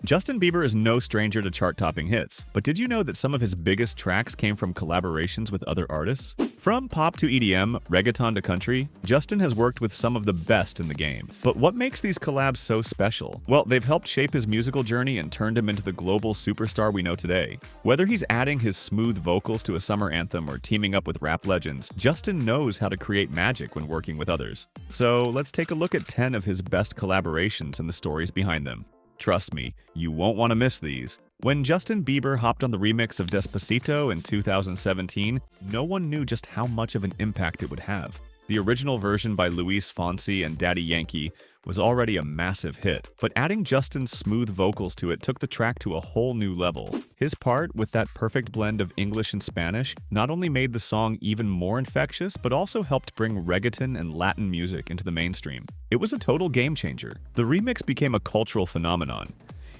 Justin Bieber is no stranger to chart-topping hits, but did you know that some of his biggest tracks came from collaborations with other artists? From pop to EDM, reggaeton to country, Justin has worked with some of the best in the game. But what makes these collabs so special? Well, they've helped shape his musical journey and turned him into the global superstar we know today. Whether he's adding his smooth vocals to a summer anthem or teaming up with rap legends, Justin knows how to create magic when working with others. So let's take a look at 10 of his best collaborations and the stories behind them. Trust me, you won't want to miss these. When Justin Bieber hopped on the remix of Despacito in 2017, no one knew just how much of an impact it would have. The original version by Fonsi and Daddy Yankee was already a massive hit, but adding Justin's smooth vocals to it took the track to a whole new level. His part, with that perfect blend of English and Spanish, not only made the song even more infectious, but also helped bring reggaeton and Latin music into the mainstream. It was a total game changer. The remix became a cultural phenomenon.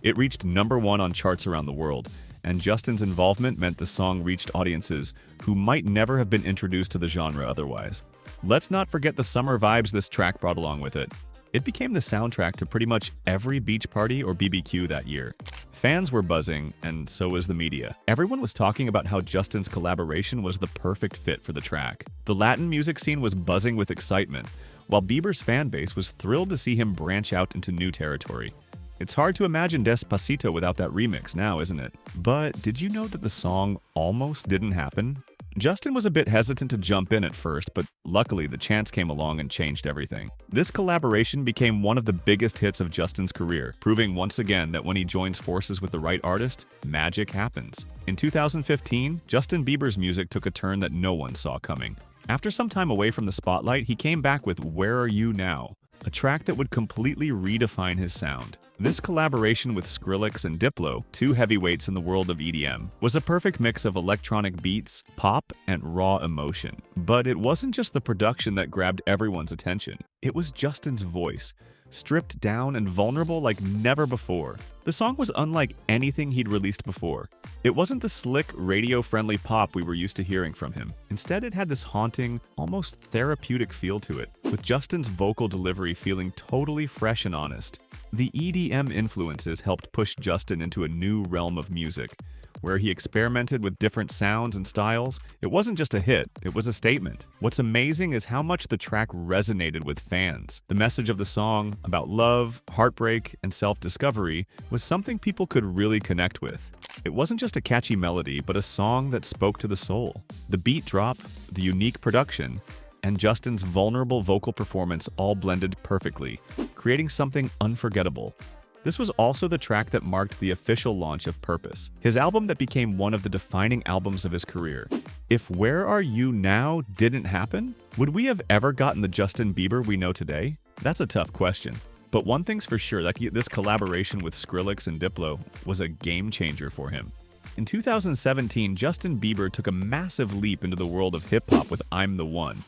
It reached #1 on charts around the world, and Justin's involvement meant the song reached audiences who might never have been introduced to the genre otherwise. Let's not forget the summer vibes this track brought along with it. It became the soundtrack to pretty much every beach party or BBQ that year. Fans were buzzing, and so was the media. Everyone was talking about how Justin's collaboration was the perfect fit for the track. The Latin music scene was buzzing with excitement, while Bieber's fan base was thrilled to see him branch out into new territory. It's hard to imagine Despacito without that remix now, isn't it? But did you know that the song almost didn't happen? Justin was a bit hesitant to jump in at first, but luckily the chance came along and changed everything. This collaboration became one of the biggest hits of Justin's career, proving once again that when he joins forces with the right artist, magic happens. In 2015, Justin Bieber's music took a turn that no one saw coming. After some time away from the spotlight, he came back with Where Are You Now?, a track that would completely redefine his sound. This collaboration with Skrillex and Diplo, two heavyweights in the world of EDM, was a perfect mix of electronic beats, pop, and raw emotion. But it wasn't just the production that grabbed everyone's attention. It was Justin's voice, stripped down and vulnerable like never before. The song was unlike anything he'd released before. It wasn't the slick, radio-friendly pop we were used to hearing from him. Instead, it had this haunting, almost therapeutic feel to it, with Justin's vocal delivery feeling totally fresh and honest. The EDM influences helped push Justin into a new realm of music, where he experimented with different sounds and styles. It wasn't just a hit, it was a statement. What's amazing is how much the track resonated with fans. The message of the song, about love, heartbreak, and self-discovery, was something people could really connect with. It wasn't just a catchy melody, but a song that spoke to the soul. The beat drop, the unique production, and Justin's vulnerable vocal performance all blended perfectly, creating something unforgettable. This was also the track that marked the official launch of Purpose, his album that became one of the defining albums of his career. If Where Are You Now didn't happen, would we have ever gotten the Justin Bieber we know today? That's a tough question. But one thing's for sure, that this collaboration with Skrillex and Diplo was a game changer for him. In 2017, Justin Bieber took a massive leap into the world of hip-hop with I'm the One,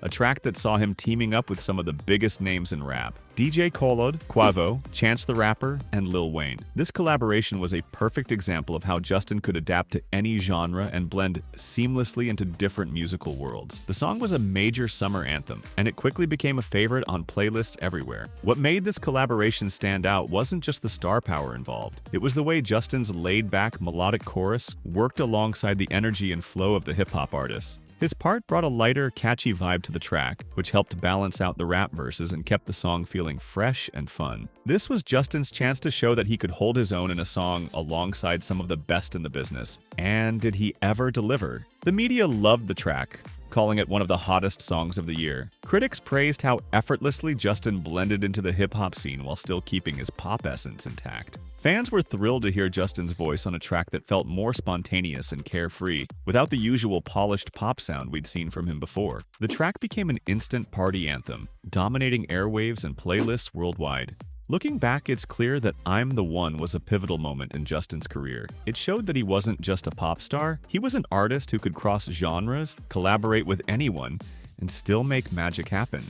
a track that saw him teaming up with some of the biggest names in rap: DJ Khaled, Quavo, Chance the Rapper, and Lil Wayne. This collaboration was a perfect example of how Justin could adapt to any genre and blend seamlessly into different musical worlds. The song was a major summer anthem, and it quickly became a favorite on playlists everywhere. What made this collaboration stand out wasn't just the star power involved. It was the way Justin's laid-back melodic chorus worked alongside the energy and flow of the hip-hop artists. His part brought a lighter, catchy vibe to the track, which helped balance out the rap verses and kept the song feeling fresh and fun. This was Justin's chance to show that he could hold his own in a song alongside some of the best in the business. And did he ever deliver? The media loved the track, calling it one of the hottest songs of the year. Critics praised how effortlessly Justin blended into the hip-hop scene while still keeping his pop essence intact. Fans were thrilled to hear Justin's voice on a track that felt more spontaneous and carefree, without the usual polished pop sound we'd seen from him before. The track became an instant party anthem, dominating airwaves and playlists worldwide. Looking back, it's clear that I'm the One was a pivotal moment in Justin's career. It showed that he wasn't just a pop star, he was an artist who could cross genres, collaborate with anyone, and still make magic happen.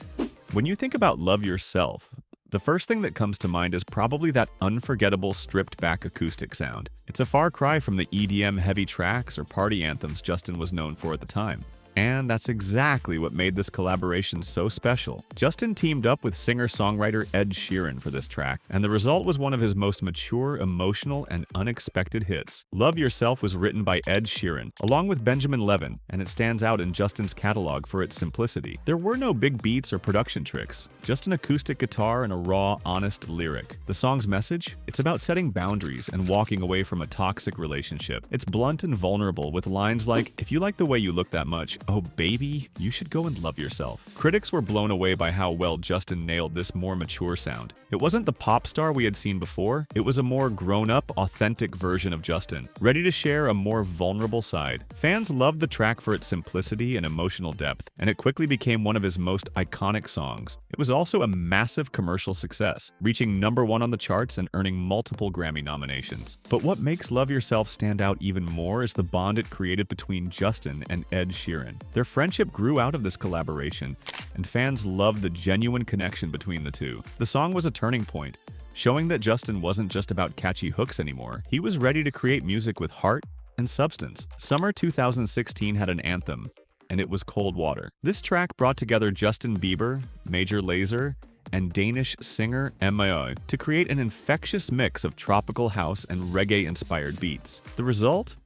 When you think about Love Yourself, the first thing that comes to mind is probably that unforgettable stripped-back acoustic sound. It's a far cry from the EDM heavy tracks or party anthems Justin was known for at the time. And that's exactly what made this collaboration so special. Justin teamed up with singer-songwriter Ed Sheeran for this track, and the result was one of his most mature, emotional, and unexpected hits. Love Yourself was written by Ed Sheeran, along with Benjamin Levin, and it stands out in Justin's catalog for its simplicity. There were no big beats or production tricks, just an acoustic guitar and a raw, honest lyric. The song's message? It's about setting boundaries and walking away from a toxic relationship. It's blunt and vulnerable, with lines like, "If you like the way you look that much, oh baby, you should go and love yourself." Critics were blown away by how well Justin nailed this more mature sound. It wasn't the pop star we had seen before, it was a more grown-up, authentic version of Justin, ready to share a more vulnerable side. Fans loved the track for its simplicity and emotional depth, and it quickly became one of his most iconic songs. It was also a massive commercial success, reaching #1 on the charts and earning multiple Grammy nominations. But what makes Love Yourself stand out even more is the bond it created between Justin and Ed Sheeran. Their friendship grew out of this collaboration, and fans loved the genuine connection between the two. The song was a turning point, showing that Justin wasn't just about catchy hooks anymore. He was ready to create music with heart and substance. Summer 2016 had an anthem, and it was Cold Water. This track brought together Justin Bieber, Major Lazer, and Danish singer Emma to create an infectious mix of tropical house and reggae-inspired beats. The result?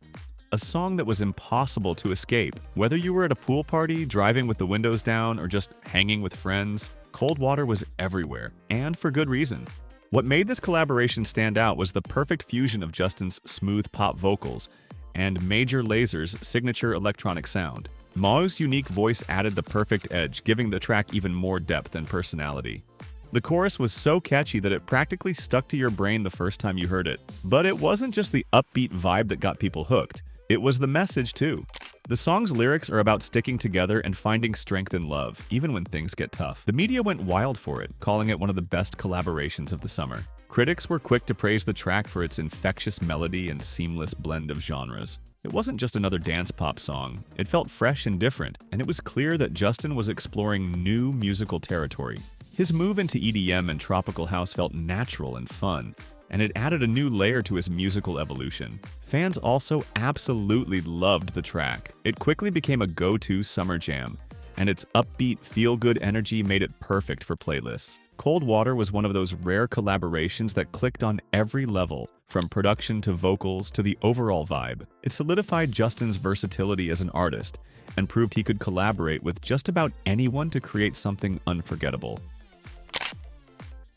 A song that was impossible to escape. Whether you were at a pool party, driving with the windows down, or just hanging with friends, Cold Water was everywhere, and for good reason. What made this collaboration stand out was the perfect fusion of Justin's smooth pop vocals and Major Lazer's signature electronic sound. Mao's unique voice added the perfect edge, giving the track even more depth and personality. The chorus was so catchy that it practically stuck to your brain the first time you heard it. But it wasn't just the upbeat vibe that got people hooked. It was the message, too. The song's lyrics are about sticking together and finding strength in love, even when things get tough. The media went wild for it, calling it one of the best collaborations of the summer. Critics were quick to praise the track for its infectious melody and seamless blend of genres. It wasn't just another dance pop song. It felt fresh and different, and it was clear that Justin was exploring new musical territory. His move into EDM and tropical house felt natural and fun, and it added a new layer to his musical evolution. Fans also absolutely loved the track. It quickly became a go-to summer jam, and its upbeat, feel-good energy made it perfect for playlists. Cold Water was one of those rare collaborations that clicked on every level, from production to vocals to the overall vibe. It solidified Justin's versatility as an artist and proved he could collaborate with just about anyone to create something unforgettable.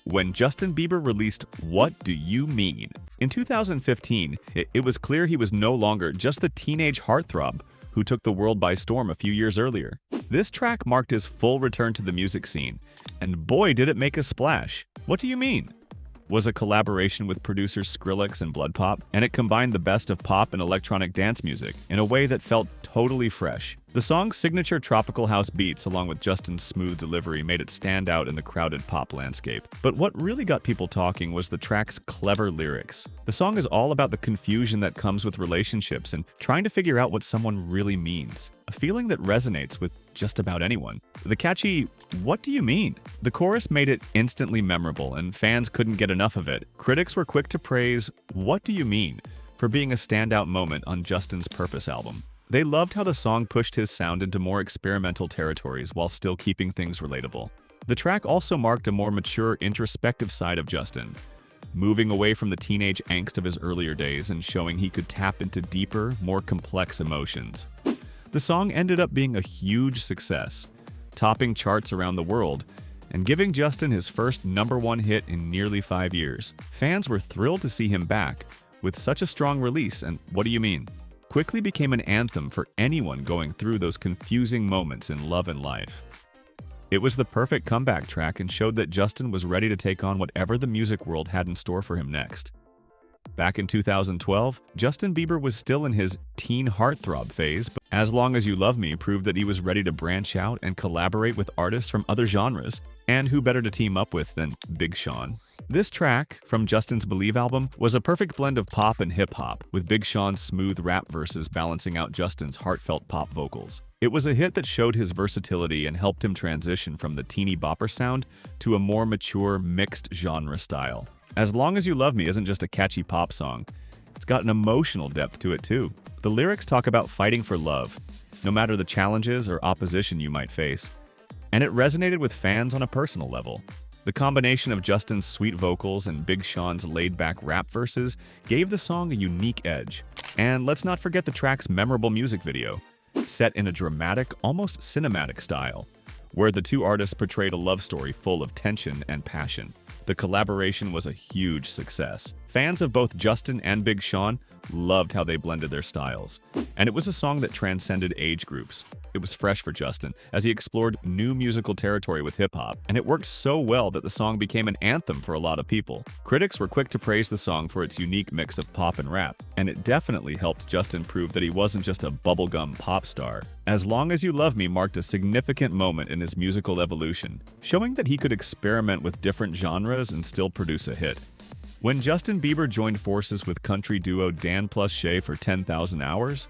When Justin Bieber released What Do You Mean? In 2015, it was clear he was no longer just the teenage heartthrob who took the world by storm a few years earlier. This track marked his full return to the music scene, and boy did it make a splash. What Do You Mean? Was a collaboration with producers Skrillex and Blood Pop, and it combined the best of pop and electronic dance music in a way that felt totally fresh. The song's signature tropical house beats, along with Justin's smooth delivery, made it stand out in the crowded pop landscape. But what really got people talking was the track's clever lyrics. The song is all about the confusion that comes with relationships and trying to figure out what someone really means, a feeling that resonates with just about anyone. The catchy, "What do you mean?" The chorus made it instantly memorable, and fans couldn't get enough of it. Critics were quick to praise What Do You Mean for being a standout moment on Justin's Purpose album. They loved how the song pushed his sound into more experimental territories while still keeping things relatable. The track also marked a more mature, introspective side of Justin, moving away from the teenage angst of his earlier days and showing he could tap into deeper, more complex emotions. The song ended up being a huge success, topping charts around the world and giving Justin his first #1 hit in nearly 5 years. Fans were thrilled to see him back with such a strong release, and What Do You Mean? Quickly became an anthem for anyone going through those confusing moments in love and life. It was the perfect comeback track and showed that Justin was ready to take on whatever the music world had in store for him next. Back in 2012, Justin Bieber was still in his teen heartthrob phase, but As Long As You Love Me proved that he was ready to branch out and collaborate with artists from other genres, and who better to team up with than Big Sean. This track, from Justin's Believe album, was a perfect blend of pop and hip-hop, with Big Sean's smooth rap verses balancing out Justin's heartfelt pop vocals. It was a hit that showed his versatility and helped him transition from the teeny bopper sound to a more mature, mixed-genre style. As Long As You Love Me isn't just a catchy pop song, it's got an emotional depth to it too. The lyrics talk about fighting for love, no matter the challenges or opposition you might face, and it resonated with fans on a personal level. The combination of Justin's sweet vocals and Big Sean's laid-back rap verses gave the song a unique edge. And let's not forget the track's memorable music video, set in a dramatic, almost cinematic style, where the two artists portrayed a love story full of tension and passion. The collaboration was a huge success. Fans of both Justin and Big Sean loved how they blended their styles, and it was a song that transcended age groups. It was fresh for Justin, as he explored new musical territory with hip-hop, and it worked so well that the song became an anthem for a lot of people. Critics were quick to praise the song for its unique mix of pop and rap, and it definitely helped Justin prove that he wasn't just a bubblegum pop star. As Long As You Love Me marked a significant moment in his musical evolution, showing that he could experiment with different genres and still produce a hit. When Justin Bieber joined forces with country duo Dan plus Shay for 10,000 Hours,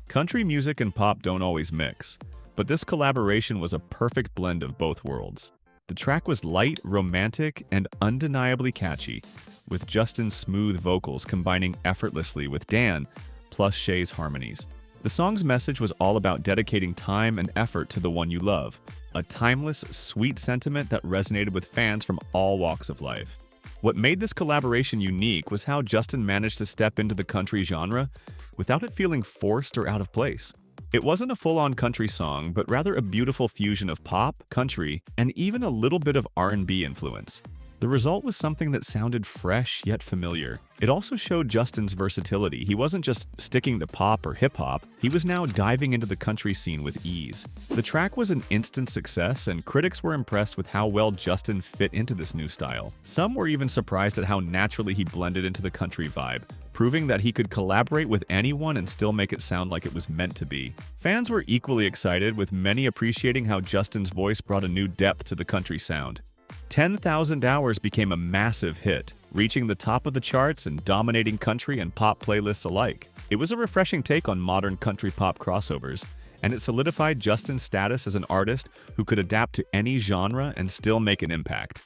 country music and pop don't always mix, but this collaboration was a perfect blend of both worlds. The track was light, romantic, and undeniably catchy, with Justin's smooth vocals combining effortlessly with Dan plus Shay's harmonies. The song's message was all about dedicating time and effort to the one you love, a timeless, sweet sentiment that resonated with fans from all walks of life. What made this collaboration unique was how Justin managed to step into the country genre without it feeling forced or out of place. It wasn't a full-on country song, but rather a beautiful fusion of pop, country, and even a little bit of R&B influence. The result was something that sounded fresh yet familiar. It also showed Justin's versatility. He wasn't just sticking to pop or hip-hop, he was now diving into the country scene with ease. The track was an instant success, and critics were impressed with how well Justin fit into this new style. Some were even surprised at how naturally he blended into the country vibe, proving that he could collaborate with anyone and still make it sound like it was meant to be. Fans were equally excited, with many appreciating how Justin's voice brought a new depth to the country sound. 10,000 Hours became a massive hit, reaching the top of the charts and dominating country and pop playlists alike. It was a refreshing take on modern country pop crossovers, and it solidified Justin's status as an artist who could adapt to any genre and still make an impact.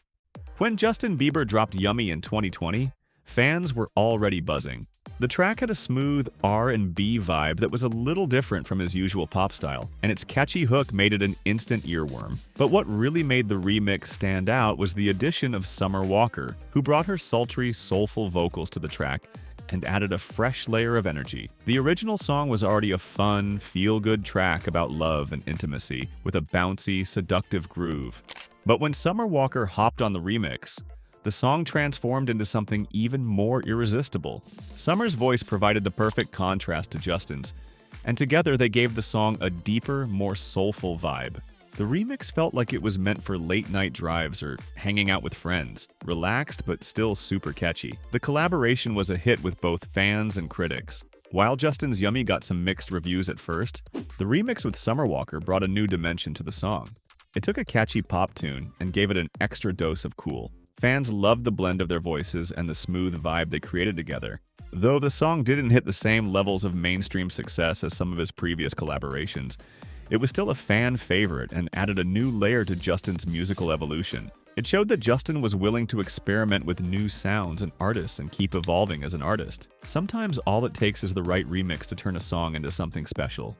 When Justin Bieber dropped Yummy in 2020, fans were already buzzing. The track had a smooth R&B vibe that was a little different from his usual pop style, and its catchy hook made it an instant earworm. But what really made the remix stand out was the addition of Summer Walker, who brought her sultry, soulful vocals to the track and added a fresh layer of energy. The original song was already a fun, feel-good track about love and intimacy, with a bouncy, seductive groove. But when Summer Walker hopped on the remix, the song transformed into something even more irresistible. Summer's voice provided the perfect contrast to Justin's, and together they gave the song a deeper, more soulful vibe. The remix felt like it was meant for late-night drives or hanging out with friends, relaxed but still super catchy. The collaboration was a hit with both fans and critics. While Justin's Yummy got some mixed reviews at first, the remix with Summer Walker brought a new dimension to the song. It took a catchy pop tune and gave it an extra dose of cool. Fans loved the blend of their voices and the smooth vibe they created together. Though the song didn't hit the same levels of mainstream success as some of his previous collaborations, it was still a fan favorite and added a new layer to Justin's musical evolution. It showed that Justin was willing to experiment with new sounds and artists and keep evolving as an artist. Sometimes all it takes is the right remix to turn a song into something special.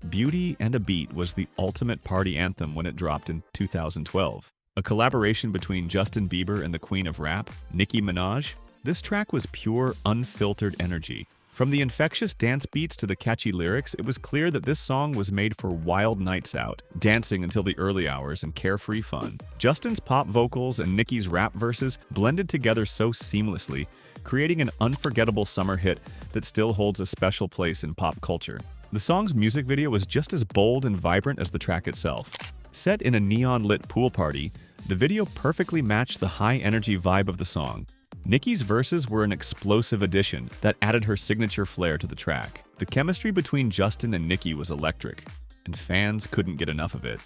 Beauty and a Beat was the ultimate party anthem when it dropped in 2012. A collaboration between Justin Bieber and the Queen of Rap, Nicki Minaj. This track was pure, unfiltered energy. From the infectious dance beats to the catchy lyrics, it was clear that this song was made for wild nights out, dancing until the early hours, and carefree fun. Justin's pop vocals and Nicki's rap verses blended together so seamlessly, creating an unforgettable summer hit that still holds a special place in pop culture. The song's music video was just as bold and vibrant as the track itself. Set in a neon-lit pool party, the video perfectly matched the high-energy vibe of the song. Nicki's verses were an explosive addition that added her signature flair to the track. The chemistry between Justin and Nicki was electric, and fans couldn't get enough of it.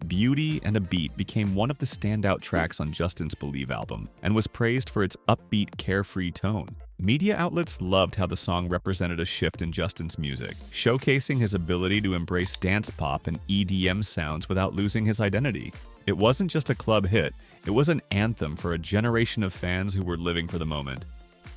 Beauty and a Beat became one of the standout tracks on Justin's Believe album, and was praised for its upbeat, carefree tone. Media outlets loved how the song represented a shift in Justin's music, showcasing his ability to embrace dance pop and EDM sounds without losing his identity. It wasn't just a club hit, it was an anthem for a generation of fans who were living for the moment.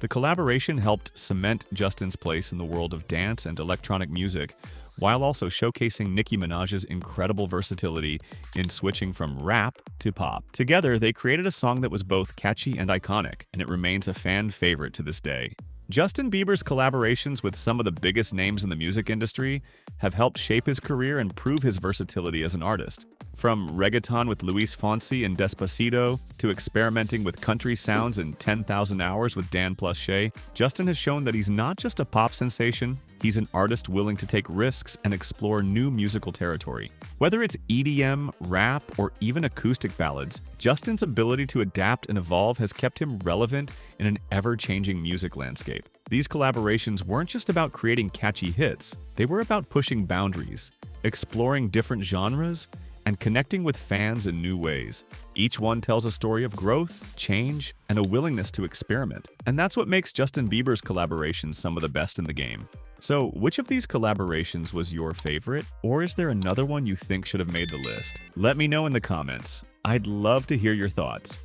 The collaboration helped cement Justin's place in the world of dance and electronic music, while also showcasing Nicki Minaj's incredible versatility in switching from rap to pop. Together, they created a song that was both catchy and iconic, and it remains a fan favorite to this day. Justin Bieber's collaborations with some of the biggest names in the music industry have helped shape his career and prove his versatility as an artist. From reggaeton with Fonsi and Despacito to experimenting with country sounds and 10,000 Hours with Dan plus Shay, Justin has shown that he's not just a pop sensation, he's an artist willing to take risks and explore new musical territory. Whether it's EDM, rap, or even acoustic ballads, Justin's ability to adapt and evolve has kept him relevant in an ever-changing music landscape. These collaborations weren't just about creating catchy hits, they were about pushing boundaries, exploring different genres, and connecting with fans in new ways. Each one tells a story of growth, change, and a willingness to experiment. And that's what makes Justin Bieber's collaborations some of the best in the game. So, which of these collaborations was your favorite? Or is there another one you think should have made the list? Let me know in the comments. I'd love to hear your thoughts.